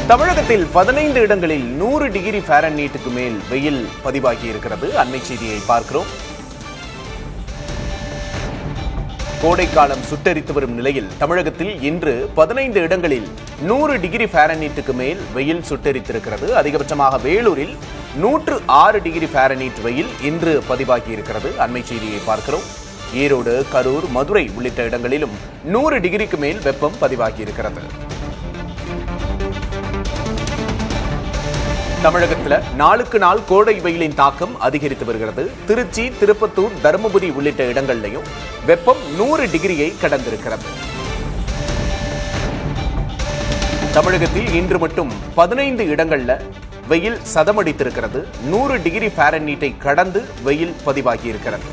தமிழகத்தில் 15 இடங்களில் 100 டிகிரி ஃபாரன்ஹீட்டுக்கு மேல் வெயில் பதிவாகி இருக்கிறது. அண்மை செய்தியை பார்க்கிறோம். கோடைக்காலம் சுட்டெரித்து வரும் நிலையில் தமிழகத்தில் இன்று 15 இடங்களில் 100 டிகிரி ஃபாரன்ஹீட்டுக்கு மேல் வெயில் சுட்டெரித்திருக்கிறது. அதிகபட்சமாக வேலூரில் 106 டிகிரி ஃபாரன்ஹீட் வெயில் இன்று பதிவாகி இருக்கிறது. அண்மை செய்தியை பார்க்கிறோம். ஈரோடு, கரூர், மதுரை உள்ளிட்ட இடங்களிலும் 100 டிகிரிக்கு மேல் வெப்பம் பதிவாகி இருக்கிறது. தமிழகத்தில் நாளுக்கு நாள் கோடை வெயிலின் தாக்கம் அதிகரித்து வருகிறது. திருச்சி, திருப்பத்தூர், தருமபுரி உள்ளிட்ட இடங்களிலும் வெப்பம் 100 டிகிரியை கடந்திருக்கிறது. தமிழகத்தில் இன்று மட்டும் 15 இடங்கள்ல வெயில் சதமடித்திருக்கிறது. 100 டிகிரி ஃபாரன்ஹீட்டை கடந்து வெயில் பதிவாகி இருக்கிறது.